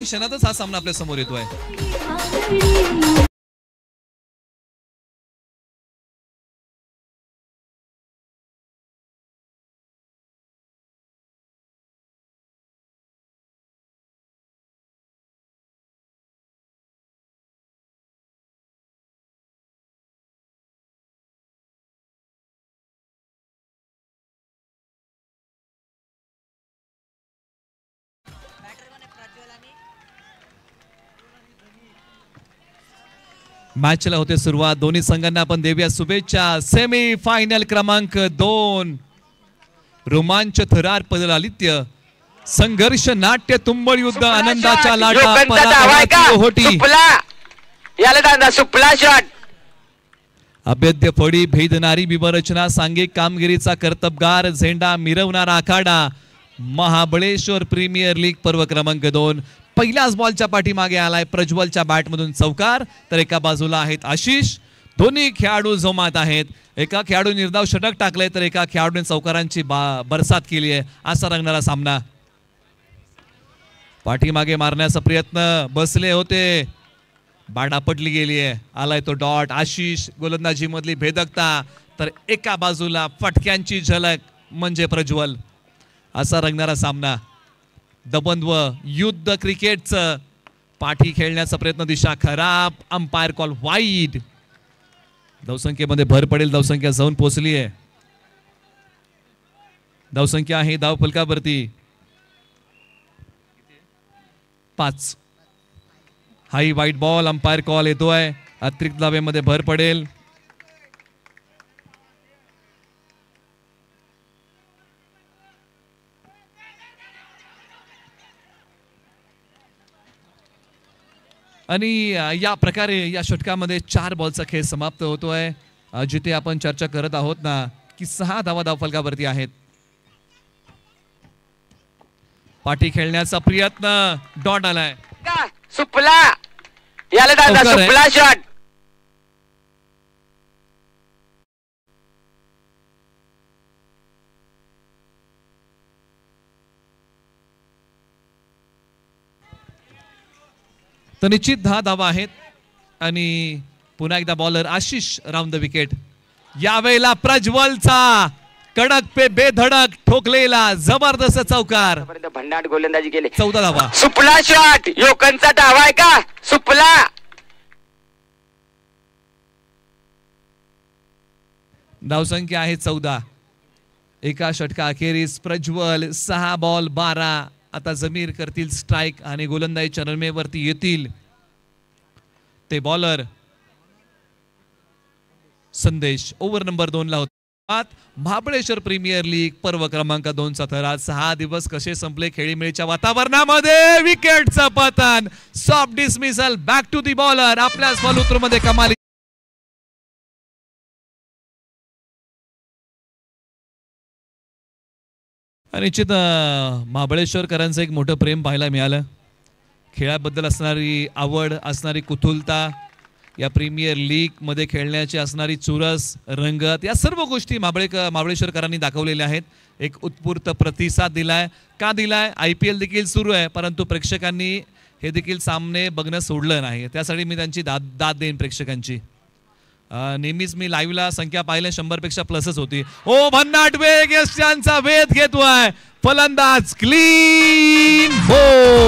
क्षणातच हा सामना आपल्या समोर येतोय. मॅचला होते सुरुवात. दोन्ही संघांना आपण देऊया शुभेच्छा. सेमी फायनल क्रमांक 2 रोमांच थरार पदलालित्य संघर्ष नाट्य तुंबळ युद्ध आनंदाच्या लाटा पराभवाची ओहोटी. अभेद्य फळी भेदणारी विवरचना सांघिक कामगिरीचा कर्तबगार झेंडा मिरवणारा आखाडा महाबळेश्वर प्रीमियर लीग पर्व क्रमांक 2. पहिल्याच बॉलच्या पाठीमागे आलाय प्रज्वलच्या बॅटमधून चौकार. तर एका बाजूला आहेत आशिष. दोन्ही खेळाडू जोमात आहेत. एका खेळाडू निर्धाव षटक टाकले तर एका खेळाडूने चौकारांची बरसात केली आहे. असा रंगणारा सामना. पाठीमागे मारण्याचा प्रयत्न बसले होते. बॅट आपटली गेली आहे. आलाय तो डॉट. आशिष गोलंदाजी मधली भेदकता तर एका बाजूला फटक्यांची झलक म्हणजे प्रज्वल. असा रंगणारा सामना. दबंद्व युद्ध क्रिकेटचं. पाठी खेळण्याचा प्रयत्न दिशा खराब. Umpire call wide. धावसंख्येमध्ये भर पडेल. धावसंख्या जाऊन पोहोचली आहे. धावसंख्या आहे धाव फलकावरती 5. हाई वाईट बॉल. अंपायर कॉल येतोय. अतिरिक्त धावेमध्ये भर पडेल. आणि या प्रकारे या षटकामध्ये 4 बॉलचा खेळ समाप्त होतोय. जिथे आपण चर्चा करत आहोत ना की 6 धावा धावफलकावरती आहेत. पाठी खेळण्याचा प्रयत्न. डॉट आलाय. सुपला याला दादा सुपला शॉट. तर निश्चित 10 धावा आहेत. आणि पुन्हा एकदा bowler Ashish round the wicket. यावेळेला प्रज्वलचा कडक पे बेधडक ठोकलेला जबरदस्त चौकार. भन्नाट गोलंदाजी केली. 14 धावा. सुपला शॉट. योकनचा डावा आहे का सुपला. धावसंख्या आहे 14. एका षटका अखेरीस प्रज्वल 6 बॉल 12. आता जमीर करतील स्ट्राइक आणि गोलंदाजीच्या रनवेवरती येतील ते बॉलर संदेश. ओव्हर नंबर 2 ला होता. महाबळेश्वर प्रीमियर लीग पर्व क्रमांक 2 चा थरार. 6 दिवस कसे संपले खेळीमेळीच्या वातावरणामध्ये. विकेटचं पतन. Soft dismissal. Back to the bowler. आपल्याच फॉलोथ्रूमध्ये कमाली. निश्चित महाबळेश्वरकरांचं एक मोठं प्रेम पाहायला मिळालं. खेळाबद्दल असणारी आवड, असणारी कुतूहलता, या प्रीमियर लीग मध्ये खेळण्याची असणारी चुरस, रंगत, या सर्व गोष्टी महाबळेश्वरकरांनी दाखवलेल्या आहेत. एक उत्स्फूर्त प्रतिसाद दिलाय. का दिलाय? IPL देखील सुरू आहे परंतु प्रेक्षकांनी हे देखील सामने बघणं सोडलं नाही. त्यासाठी मी त्यांची दाद देईन प्रेक्षकांची. नेहमीच मी लाईव्हला संख्या पाहिल्या 100 पेक्षा प्लसच होती. ओ भन्नाट वेग. यशांचा वेध घेतोय फलंदाज. Clean ball.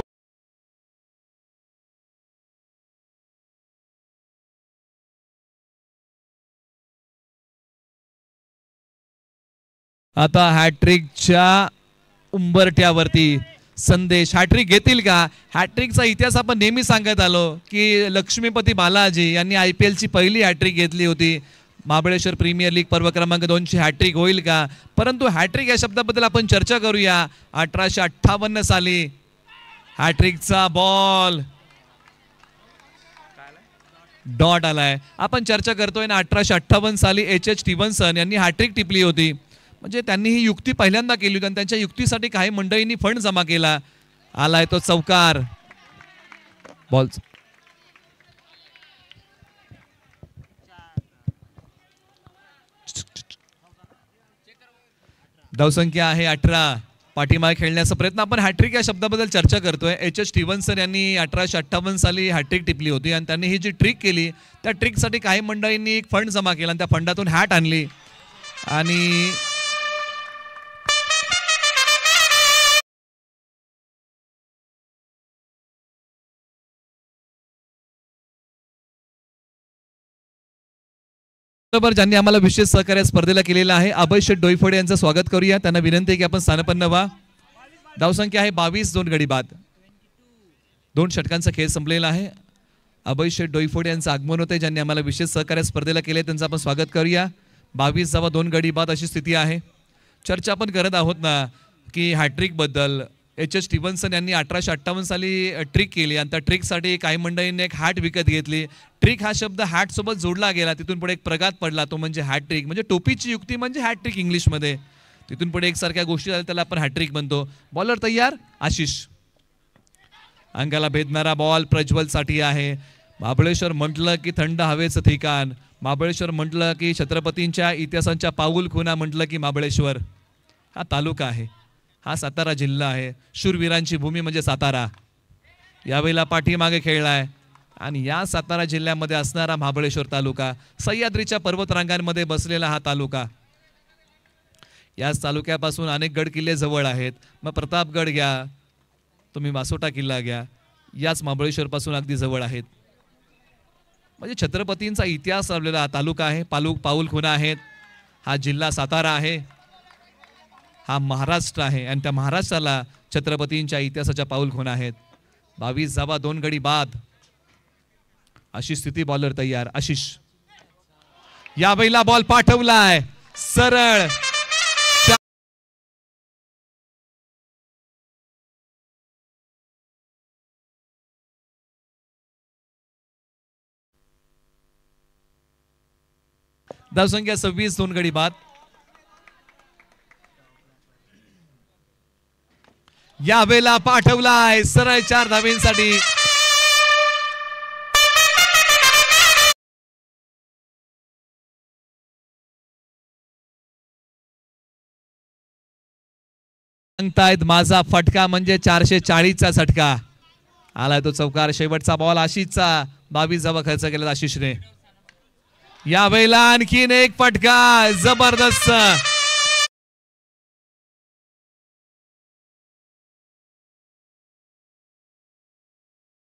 आता हॅट्रिकच्या उंबरठ्यावरती संदेश. हॅट्रिक घेतील का? हॅट्रिकचा इतिहास आपण नेहमी सांगत आलो की लक्ष्मीपती बालाजी यांनी IPL ची पहिली हॅट्रिक घेतली होती. महाबळेश्वर प्रीमियर लीग पर्व क्रमांक 2 ची हॅट्रिक होईल का? परंतु हॅट्रिक या शब्दाबद्दल आपण चर्चा करूया. 1858 साली हॅट्रिकचा बॉल. डॉट आलाय. आपण चर्चा करतोय ना 1858 साली H स्टीव्हन्सन यांनी हॅट्रिक टिपली होती. म्हणजे त्यांनी ही युक्ती पहिल्यांदा केली होती आणि त्यांच्या युक्तीसाठी काही मंडळींनी फंड जमा केला. आलाय तो चौकार. बॉल. धावसंख्या आहे 18. पाठीमागे खेळण्याचा प्रयत्न. आपण हॅट्रिक या शब्दाबद्दल चर्चा करतोय. एच स्टीव्हन्सन यांनी 1858 साली हॅट्रिक टिपली होती आणि त्यांनी ही जी ट्रिक केली त्या ट्रिकसाठी काही मंडळींनी एक फंड जमा केला आणि त्या फंडातून हॅट आणली आणि बरोबर ज्यांनी आम्हाला विशेष सहकार्य स्पर्धेला केलेलं आहे अभय शेठ डोईफोडे यांचं स्वागत करूया. त्यांना विनंती आहे की आपण स्थानपन्न व्हा. धावसंख्या आहे 22, 2 गडी बाद. 2 षटकांचा खेळ संपलेला आहे. अभय शेठ डोईफोडे यांचं आगमन होते ज्यांनी आम्हाला विशेष सहकार्य स्पर्धेला केले त्यांचं आपण स्वागत करूया. 22 धावा 2 गडी बाद अशी स्थिती आहे. चर्चा आपण करत आहोत ना की हॅट्रिक बद्दल. एच स्टीव्हन्सन यांनी 1858 साली ट्रिक केली आणि त्या ट्रिकसाठी काही मंडळींनी एक हॅट विकत घेतली. ट्रिक हा शब्द हॅट सोबत जोडला गेला. तिथून पुढे एक प्रघात पडला तो म्हणजे हॅट्रिक. म्हणजे टोपीची युक्ती म्हणजे हॅट्रिक इंग्लिशमध्ये. तिथून पुढे एकसारख्या गोष्टी झाल्या त्याला आपण हॅट्रिक म्हणतो. बॉलर तयार आशिष. अंगाला भेदणारा बॉल प्रज्वलसाठी आहे. महाबळेश्वर म्हटलं की थंड हवेचं ठिकाण. महाबळेश्वर म्हटलं की छत्रपतींच्या इतिहासांच्या पाऊल खुणा म्हटलं की महाबळेश्वर हा तालुका आहे. हा सातारा जिल्हा आहे. शूरवीरांची भूमी म्हणजे सातारा. यावेळेला पाठीमागे खेळलाय आणि या सातारा जिल्ह्यामध्ये असणारा महाबळेश्वर तालुका सह्याद्रीच्या पर्वतरांगांमध्ये बसलेला हा तालुका. याच तालुक्यापासून अनेक गड किल्ले जवळ आहेत. मग प्रतापगड घ्या, तुम्ही वासोटा किल्ला घ्या, याच महाबळेश्वर पासून अगदी जवळ आहेत. म्हणजे छत्रपतींचा इतिहास लाभलेला हा तालुका आहे. पाऊल खुणा आहेत. हा जिल्हा सातारा आहे. हा महाराष्ट्र आहे आणि त्या महाराष्ट्राला छत्रपतींच्या इतिहासाच्या पाऊल खुणा आहेत. 22 धावा 2 गडी बाद अशी स्थिती. बॉलर तयार आशिष. या बैला बॉल पाठवलाय सरळ. धावसंख्या 26, 2 गडी बाद. या वेळेला पाठवलाय सरळ 4 धावेंसाठी. सांगतायत माझा फटका म्हणजे 440चा झटका. आलाय तो चौकार. शेवटचा बॉल आशिषचा. 22 धावा खर्च केला आशिषने. या वेळेला आणखीन एक फटका जबरदस्त.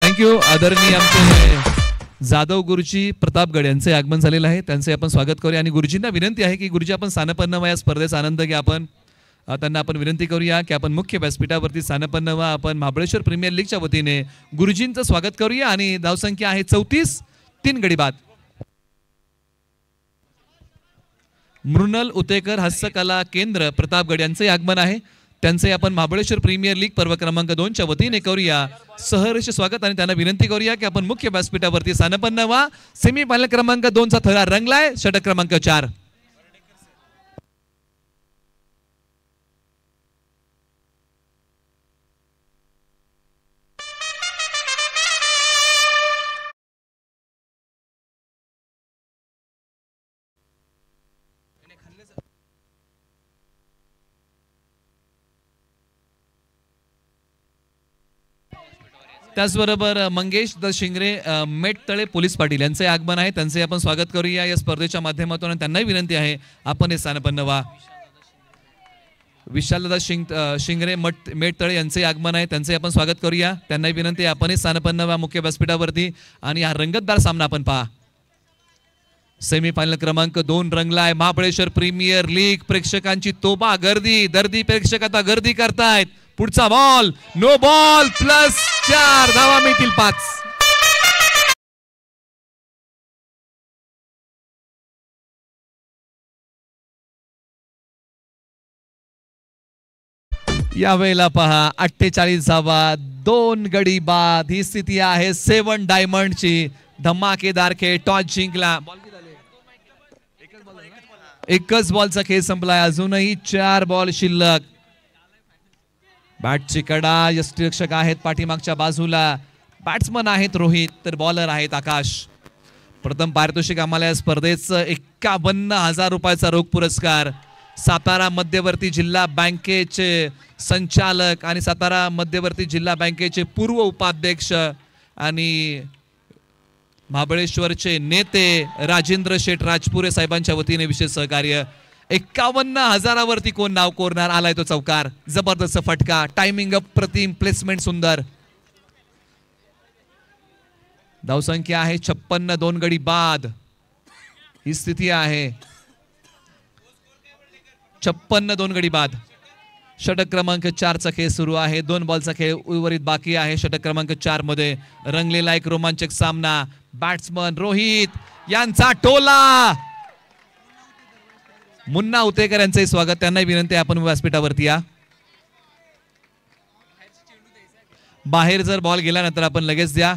थँक्यू. आदरणीय आमचे जाधव गुरुजी प्रतापगड यांचे आगमन झालेलं आहे. त्यांचे आपण स्वागत करूया आणि गुरुजींना विनंती आहे की गुरुजी आपण स्थानपन्न व्हा. या स्पर्धेचा आनंद घ्या. आपण त्यांना आपण विनंती करूया की आपण मुख्य व्यासपीठावरती स्थानपन्न व्हा. आपण महाबळेश्वर प्रीमियर लीगच्या वतीने गुरुजींचं स्वागत करूया आणि धावसंख्या आहे 34, 3 गडी बाद. मृणाल उतेकर हस्तकला केंद्र प्रतापगड यांचे आगमन आहे. त्यांचे आपण महाबळेश्वर प्रीमियर लीग पर्व क्रमांक 2 च्या वतीने करूया सहर्ष स्वागत आणि त्यांना विनंती करूया की आपण मुख्य व्यासपीठावरती स्थानपन्न व्हा. सेमी फायनल क्रमांक 2 चा थरार रंगलाय. षटक क्रमांक 4. त्याचबरोबर मंगेश द शिंगरे मेटतळे पोलीस पाटील यांचे आगमन आहे. त्यांचे आपण स्वागत करूया या स्पर्धेच्या माध्यमातून आणि त्यांनाही विनंती आहे आपण हे स्थानपन्न व्हा. विशालदादा शिंगरे मेटतळे यांचे आगमन आहे. त्यांचे आपण स्वागत करूया. त्यांनाही विनंती आहे आपण हे स्थानपन्न व्हा मुख्य व्यासपीठावरती आणि हा रंगतदार सामना आपण पहा. सेमी फायनल क्रमांक 2 रंगलाय. महाबळेश्वर प्रीमियर लीग प्रेक्षकांची तोबा गर्दी प्रेक्षक आता गर्दी करतायत. पुढचा बॉल नो बॉल प्लस 4 धावा मिळतील 5. या वेळेला पहा 48 धावा 2 गडी बाद ही स्थिती आहे 7 डायमंडची. धमाकेदार खेळ. टॉस जिंकला. एकच बॉलचा खेळ संपलाय. अजूनही 4 बॉल शिल्लक. बॅटची कडा. यष्टिरक्षक आहेत पाठीमागच्या बाजूला. बॅट्समन आहेत रोहित तर बॉलर आहेत आकाश. प्रथम पारितोषिक आम्हाला या स्पर्धेचं 51,000 रुपयाचा रोख पुरस्कार. सातारा मध्यवर्ती जिल्हा बँकेचे संचालक आणि सातारा मध्यवर्ती जिल्हा बँकेचे पूर्व उपाध्यक्ष आणि महाबळेश्वरचे नेते राजेंद्र शेठ राजपुरे साहेबांच्या वतीने विशेष सहकार्य. 51,000वरती कोण नाव कोरणार. आलाय तो चौकार. जबरदस्त फटका. टायमिंग अप्रतिम. प्लेसमेंट सुंदर. धावसंख्या आहे 56. 2 गडी बाद ही स्थिती आहे. 56. 2 गडी बाद. षटक क्रमांक 4चा खेळ सुरू आहे. 2 बॉलचा खेळ उर्वरित बाकी आहे. षटक क्रमांक 4 मध्ये रंगलेला एक रोमांचक सामना. बॅट्समन रोहित यांचा टोला. मुन्ना उतेकर यांचे स्वागत. त्यांनाही विनंती आहे आपण व्यासपीठावरती या. बाहेर जर बॉल गेल्यानंतर आपण लगेच द्या.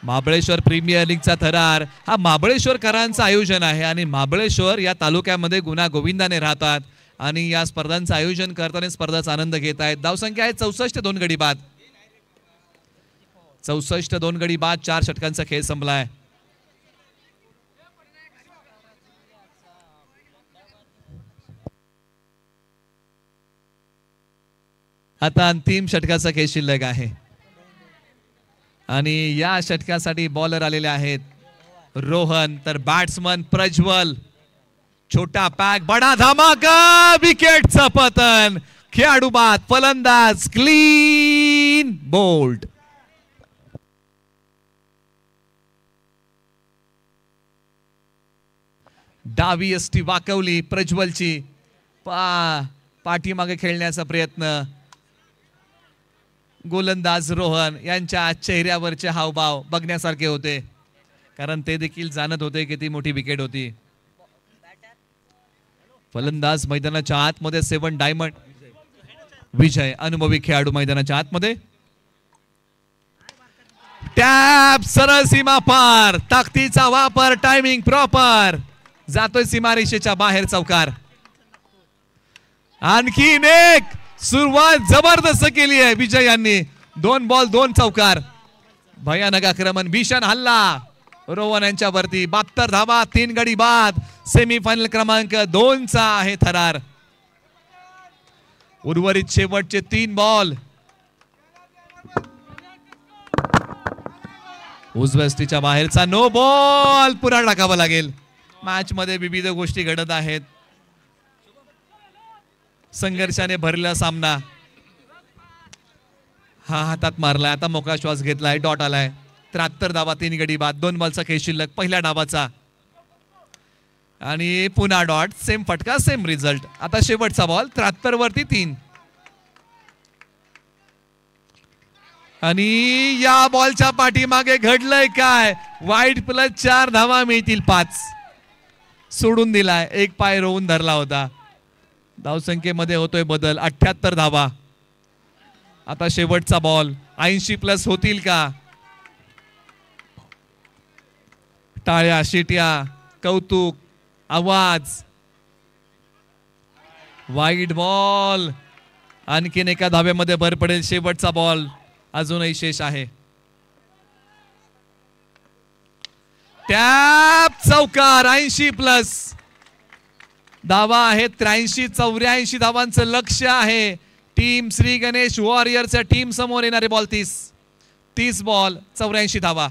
महाबळेश्वर प्रीमियर लीगचा थरार हा महाबळेश्वरकरांचं आयोजन आहे आणि महाबळेश्वर या तालुक्यामध्ये गुना गोविंदाने राहतात आणि या स्पर्धांचं आयोजन करताना स्पर्धाचा आनंद घेत आहेत. धावसंख्या आहे 64. 2 गडी बाद. 64. 2 गडी बाद. 4 षटकांचा खेळ संपलाय. आता अंतिम षटकाचा खेळ शिल्लक आहे आणि या षटकासाठी बॉलर आलेले आहेत रोहन, तर बॅट्समन प्रज्वल. छोटा पॅक बडा धमाका. विकेटचं पतन. खेळाडू बाद. फलंदाज क्लीन बोल्ड. डावी यष्टी वाकवली प्रज्वलची. पाठीमागे खेळण्याचा प्रयत्न. गोलंदाज रोहन यांच्या चेहऱ्यावरचे हावभाव बघण्यासारखे होते कारण ते देखील जाणत होते किती मोठी विकेट होती. फलंदाज मैदानाच्या आतमध्ये 7 डायमंड विजय. अनुभवी खेळाडू मैदानाच्या आतमध्ये. टॅप सरळ सीमा पार. ताकदीचा वापर. Timing proper. जातोय सीमारेषेच्या बाहेर चौकार. आणखीन एक. सुरुवात जबरदस्त केली आहे विजय यांनी. 2 बॉल 2 चौकार. भयानक आक्रमण. भीषण हल्ला रोहन यांच्या वरती. 72 धावा. 3 गडी बाद. सेमीफायनल क्रमांक 2चा आहे थरार. उर्वरित शेवटचे 3 बॉल. उजव्या बाहेरचा नो बॉल. पुन्हा टाकावा लागेल. मॅच मध्ये विविध गोष्टी घडत आहेत. संघर्षाने भरलेला सामना. हा हातात मारलाय. आता मोकळा श्वास घेतलाय. डॉट आलाय. 73 धावा. 3 गडी बाद. 2 बॉलचा खेळ शिल्लक पहिल्या डावाचा आणि पुन्हा डॉट. सेम फटका सेम रिझल्ट. आता शेवटचा बॉल. 73 वरती 3 आणि या बॉलच्या पाठीमागे घडलंय काय. वाईट प्लस 4 धावा मिळतील. 5 सोडून दिलाय. 1 पाय रोवून धरला होता. धावसंख्येमध्ये होतोय बदल. 78 धावा. आता शेवटचा बॉल. 80 प्लस होतील का. टाळ्या शिट्या कौतुक आवाज. Wide ball. आणखीन एका धाव्यामध्ये भर पडेल. शेवटचा बॉल अजूनही शेष आहे. टॅप चौकार. 80 प्लस धावा आहेत. 83-84 धावांचं लक्ष्य आहे. टीम श्री गणेश वॉरियरच्या टीम समोर येणारे बॉल 30 बॉल 84 धावा.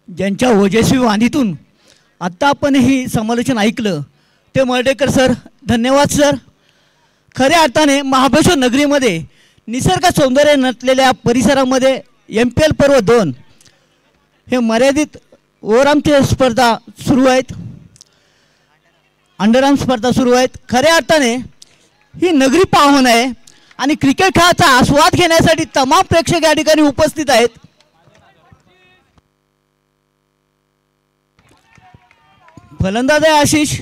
ज्यांच्या ओजस्वी वाणीतून आत्ता आपण ही समालोचन ऐकलं ते मर्डेकर सर, धन्यवाद सर. खऱ्या अर्थाने महाबळेश्वर नगरीमध्ये निसर्ग सौंदर्य नटलेल्या परिसरामध्ये MPL पर्व 2 हे मर्यादित ओव्हरआर्मचे स्पर्धा सुरू आहेत. अंडरआर्म स्पर्धा सुरू आहेत. खऱ्या अर्थाने ही नगरी पावन आहे आणि क्रिकेट खेळाचा आस्वाद घेण्यासाठी तमाम प्रेक्षक या ठिकाणी उपस्थित आहेत. फलंदाज आहे आशिष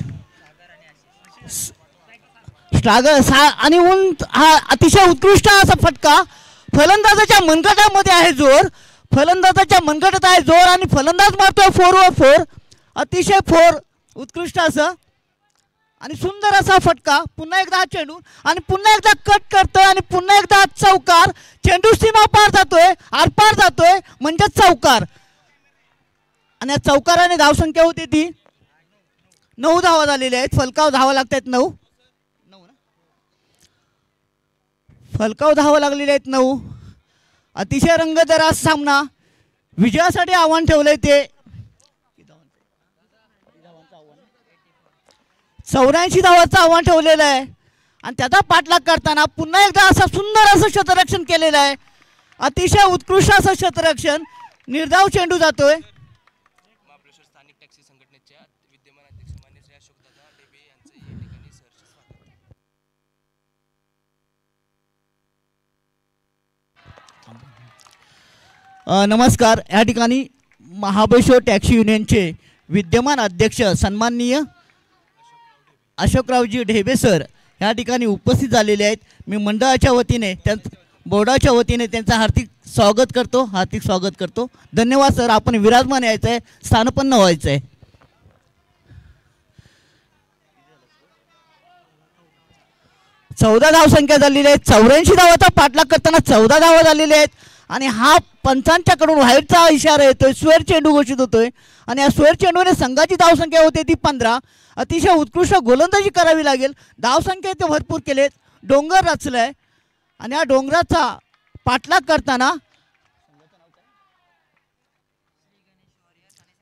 आणि हा अतिशय उत्कृष्ट असा फटका. फलंदाजाच्या मनगटामध्ये आहे जोर, फलंदाजाच्या मनगटात आहे जोर आणि फलंदाज मारतोय 4 वर 4. अतिशय 4 उत्कृष्ट असं आणि सुंदर असा फटका. पुन्हा एकदा हा चेंडू आणि पुन्हा एकदा कट करतोय आणि पुन्हा एकदा चौकार. चेंडू सीमा पार जातोय, आरपार जातोय म्हणजे चौकार. आणि या चौकाराने धावसंख्या होती ती 9 धावा झालेल्या आहेत. फलकाव धावा लागतात 9. फलकाव धावा लागलेले आहेत 9. अतिशय रंगतदार सामना. विजयासाठी आव्हान ठेवलंय ते 84 धावाचं आव्हान ठेवलेलं आहे आणि त्याचा पाठलाग करताना पुन्हा एकदा असं सुंदर असं क्षेत्ररक्षण केलेलं आहे. अतिशय उत्कृष्ट असं क्षेत्ररक्षण. निर्धाव चेंडू जातोय. महाबळेश्वर स्थानिक टॅक्सी संघटनेच्या विद्यमान अध्यक्ष मान्य श्री अशोकदादा डेबे यांचं या ठिकाणी सहर्ष स्वागत. नमस्कार. या ठिकाणी महाबळेश्वर टॅक्सी युनियनचे विद्यमान अध्यक्ष सन्माननीय अशोकरावजी ढेबे सर या ठिकाणी उपस्थित झालेले आहेत. मी मंडळाच्या वतीने बोर्डाच्या वतीने त्यांचं हार्दिक स्वागत करतो. धन्यवाद सर. आपण विराजमान यायचं आहे, स्थानपन्न व्हायचं आहे. चौदा धावसंख्या झालेली आहे. 84 धावाचा पाठलाग करताना 14 धावा झालेल्या आहेत आणि हा पंचांच्याकडून व्हाईटचा इशारा येतोय. स्क्वेअर चेंडू घोषित होतोय आणि या स्क्वेअर चेंडूने संघाची धावसंख्या होते ती 15. अतिशय उत्कृष्ट गोलंदाजी करावी लागेल. धावसंख्या इथे भरपूर केलेत. डोंगर रचलाय आणि या डोंगराचा पाठलाग करताना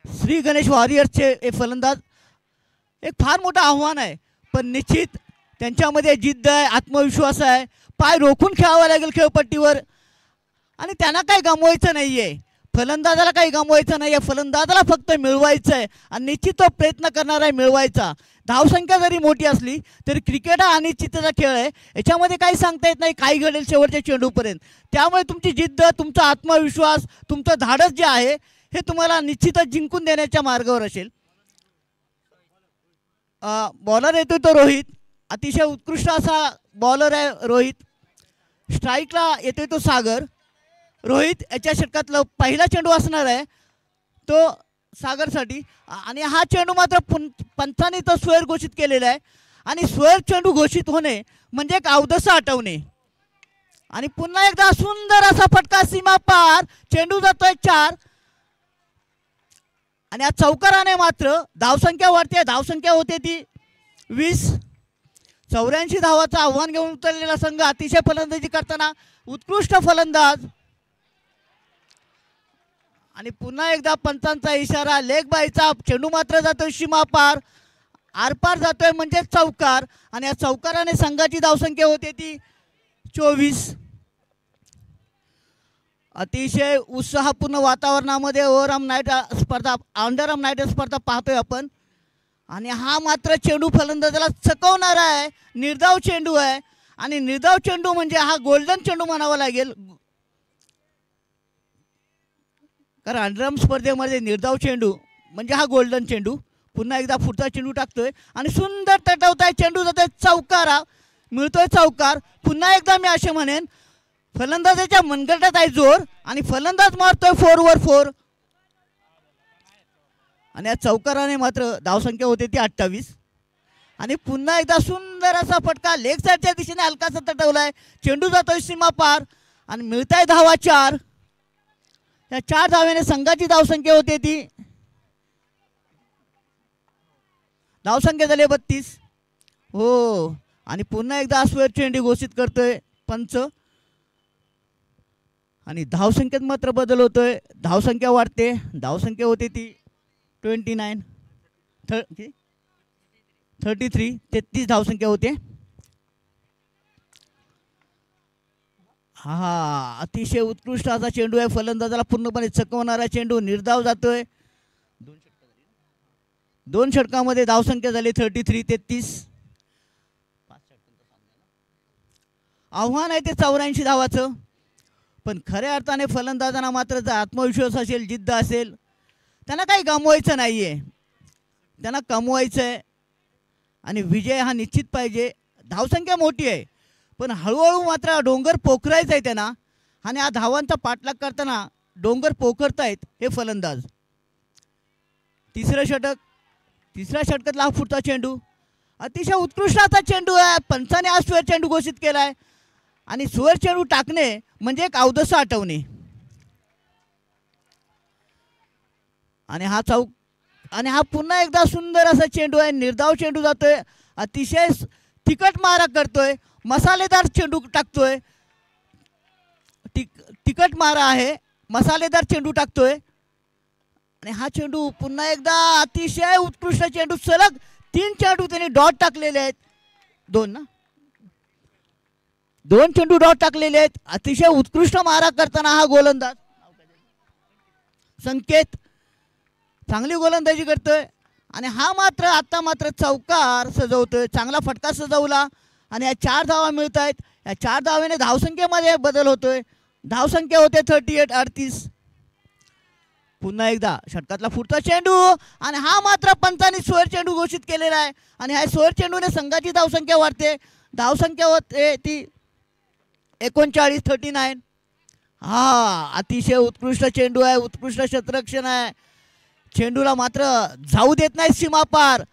श्री गणेश वॉरियर्सचे फलंदाज एक फार मोठं आव्हान आहे, पण निश्चित त्यांच्यामध्ये जिद्द आहे, आत्मविश्वास आहे. पाय रोखून खेळावं लागेल खेळपट्टीवर आणि त्यांना काही गमवायचं नाही आहे. फलंदाजाला काही गमवायचं नाही आहे. फलंदाजाला फक्त मिळवायचं आहे आणि निश्चित तो प्रयत्न करणार आहे मिळवायचा. धावसंख्या जरी मोठी असली तरी क्रिकेट हा अनिश्चिततेचा खेळ आहे. याच्यामध्ये काही सांगता येत नाही काही घडेल शेवटच्या चेंडूपर्यंत. त्यामुळे तुमची जिद्द, तुमचा आत्मविश्वास, तुमचं धाडस जे आहे हे तुम्हाला निश्चितच जिंकून देण्याच्या मार्गावर असेल. बॉलर येतोय तो रोहित. अतिशय उत्कृष्ट असा बॉलर आहे रोहित. स्ट्राईकला येतोय तो सागर. रोहित याच्या षटकातला पहिला चेंडू असणार आहे तो सागरसाठी आणि हा चेंडू मात्र पंचाने तो स्क्वेअर घोषित केलेला आहे आणि स्क्वेअर चेंडू घोषित होणे म्हणजे एक अवदसा हटवणे. आणि पुन्हा एकदा सुंदर असा फटका सीमा पार. चेंडू जातोय 4 आणि या चौकाराने मात्र धावसंख्या वाढते. धावसंख्या होते ती 20. 84 धावाचं आव्हान घेऊन उतरलेला संघ अतिशय फलंदाजी करताना उत्कृष्ट फलंदाज आणि पुन्हा एकदा पंचांचा इशारा. लेग बायचा चेंडू मात्र जातोय सीमा पार, आरपार जातोय म्हणजे चौकार आणि या चौकाराने संघाची धावसंख्या होते ती 24. अतिशय उत्साहपूर्ण वातावरणामध्ये ओव्हरआर्म नाईट स्पर्धा, अंडरआर्म नाईट स्पर्धा पाहतोय आपण आणि हा मात्र चेंडू फलंदाजाला चकवणारा आहे. निर्धाव चेंडू आहे आणि निर्धाव चेंडू म्हणजे हा गोल्डन चेंडू म्हणावा लागेल, कारण अंडरआर्म स्पर्धेमध्ये निर्धाव चेंडू म्हणजे हा गोल्डन चेंडू. पुन्हा एकदा पुढचा चेंडू टाकतोय आणि सुंदर तटवताय. चेंडू जातोय चौकारा, मिळतोय चौकार. पुन्हा एकदा मी असे म्हणेन फलंदाजाच्या मनगटात आहे जोर आणि फलंदाज मारतोय 4 वर 4 आणि या चौकाराने मात्र धावसंख्या होते ती 28. आणि पुन्हा एकदा सुंदर असा फटका लेग साईडच्या दिशेने हलकासा तटवलाय. चेंडू जातोय सीमा पार आणि मिळताय धावा 4. या 4 धाव्याने संघाची धावसंख्या होते ती धावसंख्या झाली 32. हो आणि पुन्हा एकदा स्क्वेअर चेंडू घोषित करतोय पंच आणि धावसंख्येत मात्र बदल होतोय. धावसंख्या वाढते. धावसंख्या होते ती 29 33 33 धावसंख्या होते. हा अतिशय उत्कृष्ट असा चेंडू आहे. फलंदाजाला पूर्णपणे चकवणारा चेंडू. निर्धाव जातोय. 2 षटकामध्ये धावसंख्या झाली 33 33. आव्हान आहे ते 84 धावाचं. पण खऱ्या अर्थाने फलंदाजांना मात्र जर आत्मविश्वास असेल, जिद्द असेल, त्यांना काही गमवायचं नाही आहे, त्यांना कमवायचं आहे आणि विजय हा निश्चित पाहिजे. धावसंख्या मोठी आहे पण हळूहळू मात्र डोंगर पोखरायचं आहे त्यांना आणि हा धावांचा पाठलाग करताना डोंगर पोखरतायत हे फलंदाज. तिसऱ्या षटकातला हा पुढचा चेंडू अतिशय उत्कृष्ट असा चेंडू आहे. पंचाने हा स्क्वेअर चेंडू घोषित केला आहे आणि स्क्वेअर चेंडू टाकणे म्हणजे एक अवदसा आठवणे. आणि हा पुन्हा एकदा सुंदर असा चेंडू आहे. निर्धाव चेंडू जातोय, अतिशय तिखट मारा करतोय, मसालेदार चेंडू टाकतोय. तिखट मारा आहे, मसालेदार चेंडू टाकतोय आणि हा चेंडू पुन्हा एकदा अतिशय उत्कृष्ट चेंडू. सलग 3 चेंडू त्यांनी डॉट टाकलेले आहेत. 2 चेंडू डॉट टाकलेले आहेत. अतिशय उत्कृष्ट मारा करताना हा गोलंदाज संकेत चांगली गोलंदाजी करतोय आणि हा मात्र चौकार सजवतोय. चांगला फटका सजवला आणि या 4 धावा मिळत आहेत. या 4 धावेने धावसंख्येमध्ये बदल होतोय. धावसंख्या होते 38. पुन्हा एकदा षटकातला पुढचा चेंडू आणि हा मात्र पंचांनी स्क्वेअर चेंडू घोषित केलेला आहे आणि ह्या स्क्वेअर चेंडूने संघाची धावसंख्या वाढते. धावसंख्या होते ती 39. हा अतिशय उत्कृष्ट चेंडू आहे, उत्कृष्ट क्षेत्ररक्षण आहे. चेंडूला मात्र जाऊ देत नाही सीमापार.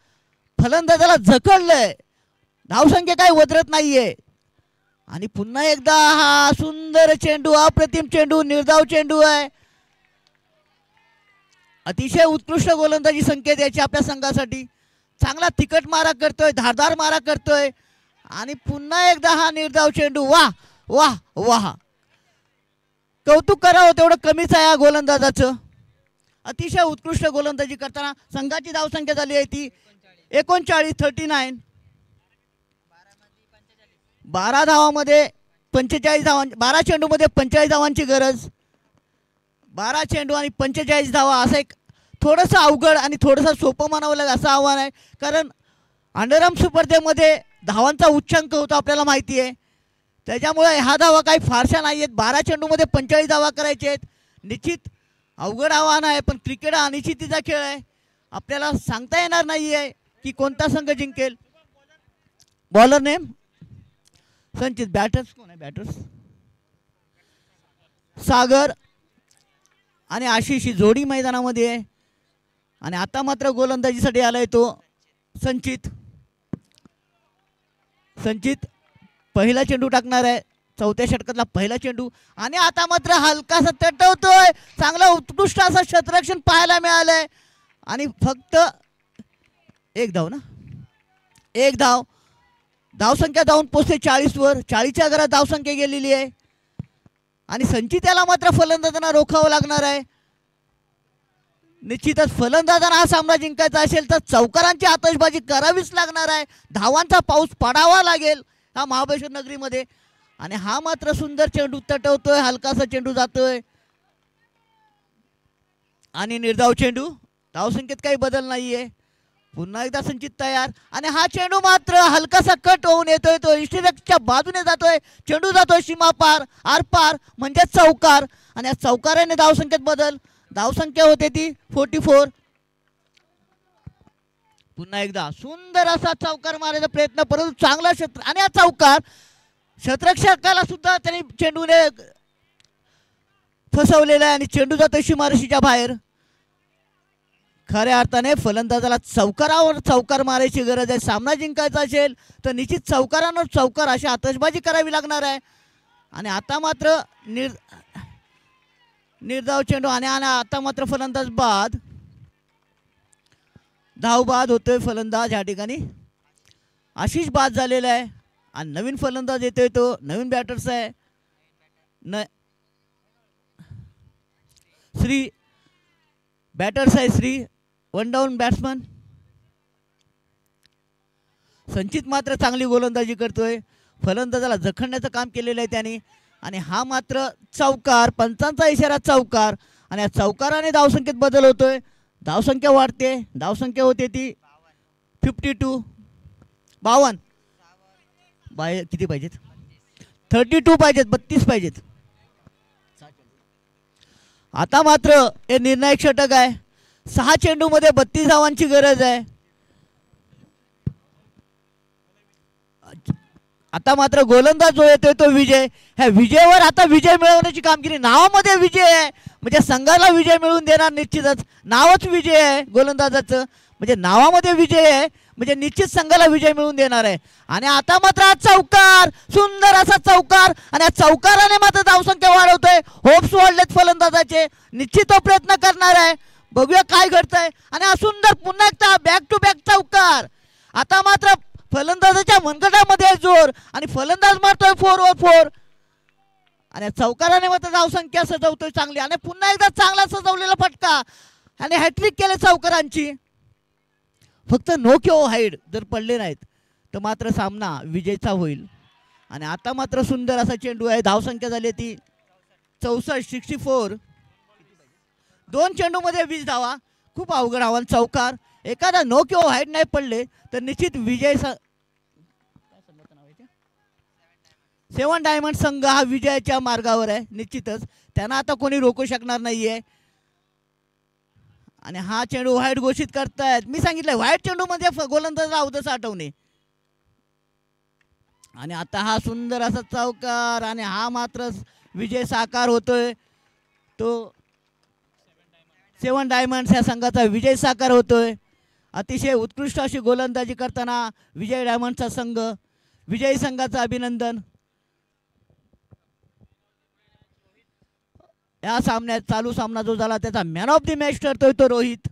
फलंदाजाला झकडलंय, धावसंख्या काही वदरत नाहीये. आणि पुन्हा एकदा हा सुंदर चेंडू, अप्रतिम चेंडू, निर्धाव चेंडू आहे. अतिशय उत्कृष्ट गोलंदाजी संकेत याची आपल्या संघासाठी. चांगला तिखट मारा करतोय, धारदार मारा करतोय आणि पुन्हा एकदा हा निर्धाव चेंडू. वाह वाह वाह, कौतुक करावं तेवढं कमीच आहे या गोलंदाजाचं. अतिशय उत्कृष्ट गोलंदाजी करताना संघाची धावसंख्या झाली आहे ती 39. 12 धावामध्ये 45 धावा, 12 चेंडूमध्ये 45 धावांची गरज. 12 चेंडू आणि 45 धावा असं एक थोडंसं अवघड आणि थोडंसं सोपं म्हणावं लागेल असं आव्हान आहे. कारण अंडरआर्म स्पर्धेमध्ये धावांचा उच्चांक होतो आपल्याला माहिती आहे. त्याच्यामुळे ह्या धावा काही फारशा नाही आहेत. 12 चेंडूमध्ये 45 धावा करायचे आहेत. निश्चित अवघड आव्हान आहे पण क्रिकेट हा अनिश्चितीचा खेळ आहे. आपल्याला सांगता येणार नाही आहे की कोणता संघ जिंकेल. बॉलर नेम संचित. बॅटर्स कोण आहे? बॅटर्स सागर आणि आशिष ही जोडी मैदानामध्ये आहे आणि आता मात्र गोलंदाजीसाठी आलाय तो संचित. पहिला चेंडू टाकणार आहे. 4थ्या षटकातला पहिला चेंडू आणि आता मात्र हलकासा तटवतोय. चांगला उत्कृष्ट असं क्षेत्ररक्षण पाहायला मिळालंय आणि फक्त 1 धाव ना, 1 धाव. धावसंख्या जाऊन पोचते 40 वर. 40च्या घरात धावसंख्या गेलेली आहे आणि संचित याला मात्र फलंदाजांना रोखावं लागणार आहे. निश्चितच फलंदाजांना हा सामना जिंकायचा असेल तर चौकारांची आतषबाजी करावीच लागणार आहे. धावांचा पाऊस पडावा लागेल हा महाबळेश्वर नगरीमध्ये. आणि हा मात्र सुंदर चेंडू तटवतोय, हलकासा चेंडू जातोय आणि निर्धाव चेंडू. धावसंख्येत काही बदल नाहीये. पुन्हा एकदा संचित तयार आणि हा चेंडू मात्र हलकासा कट होऊन येतोय. तो इष्टरक्षकच्या बाजूने जातोय. चेंडू जातोय सीमा पार, आरपार म्हणजे चौकार आणि या चौकाराने धावसंख्येत बदल. धावसंख्या होते ती 44. पुन्हा एकदा सुंदर असा चौकार मारायचा प्रयत्न परंतु चांगला क्षेत्र आणि हा चौकार क्षेत्ररक्षकाला सुद्धा त्यांनी चेंडूने फसवलेला आहे आणि चेंडू जातोय सीमारेषेच्या बाहेर. खऱ्या अर्थाने फलंदाजाला चौकारावर चौकार मारायची गरज आहे. सामना जिंकायचा असेल तर निश्चित चौकारांवर चौकार अशी आतषबाजी करावी लागणार आहे. आणि आता मात्र निर्धाव चेंडू आणि आता मात्र फलंदाज बाद. धाव बाद होतोय फलंदाज या ठिकाणी. आशिष बाद झालेला आहे आणि नवीन फलंदाज येतोय तो नवीन बॅटर्स आहे श्री. बॅटर्स आहे श्री, 1 डाऊन बॅट्समन. संचित मात्र चांगली गोलंदाजी करतोय. फलंदाजाला जखडण्याचं काम केलेलं आहे त्याने आणि हा मात्र चौकार. पंचांचा इशारा चौकार आणि या चौकाराने धावसंख्येत बदल होतोय. धावसंख्या वाढते. धावसंख्या होते ती 52. 52 किती पाहिजेत? 32 पाहिजेत, 32 पाहिजेत. आता मात्र हे निर्णायक षटक आहे. 6 चेंडूमध्ये 32 धावांची गरज आहे. आता मात्र गोलंदाज जो येतोय तो विजय. ह्या विजयावर आता विजय मिळवण्याची कामगिरी. नावामध्ये विजय आहे म्हणजे संघाला विजय मिळवून देणार निश्चितच. नावच विजय आहे गोलंदाजाचं, म्हणजे नावामध्ये विजय आहे म्हणजे निश्चित संघाला विजय मिळवून देणार आहे. आणि आता मात्र हा चौकार, सुंदर असा चौकार, आणि या चौकाराने मात्र धावसंख्या वाढवतोय. होप्स वाढलेत फलंदाजाचे. निश्चित तो प्रयत्न करणार आहे. बघूया काय घडतंय. आणि हा सुंदर पुन्हा एकदा बॅक टू बॅक चौकार. आता मात्र फलंदाजाच्या मनगटामध्ये जोर आणि फलंदाज मारतोय 4/4. आणि चौकाराने मात्र धावसंख्या सजवतोय चांगली. आणि पुन्हा एकदा चांगला सजवलेला फटका आणि हॅट्रिक केले चौकारांची. फक्त नो किंवा हाईड जर पडले नाहीत तर मात्र सामना विजयचा होईल. आणि आता मात्र सुंदर असा चेंडू आहे. धावसंख्या झाली ती 64. 2 चेंडूमध्ये 20 धावा. खूप अवघड आव्हान. चौकार एखादा नो किंवा हाईड नाही पडले तर निश्चित विजय 7 डायमंड संघ हा विजयाच्या मार्गावर आहे. निश्चितच त्यांना आता कोणी रोखू शकणार नाहीये. आणि हा चेंडू व्हाईट घोषित करतायत. मी सांगितलंय व्हाईट चेंडू म्हणजे गोलंदाज अवधस आठवणे. आणि आता हा सुंदर असा चौकार आणि हा मात्र विजय साकार होतोय. तो 7 डायमंड्स या संघाचा विजय साकार होतोय. अतिशय उत्कृष्ट अशी गोलंदाजी करताना विजय डायमंडचा संघ, विजयी संघाचं अभिनंदन. या सामन्यात चालू सामना जो झाला त्याचा मॅन ऑफ द मॅच ठरतोय तो रोहित.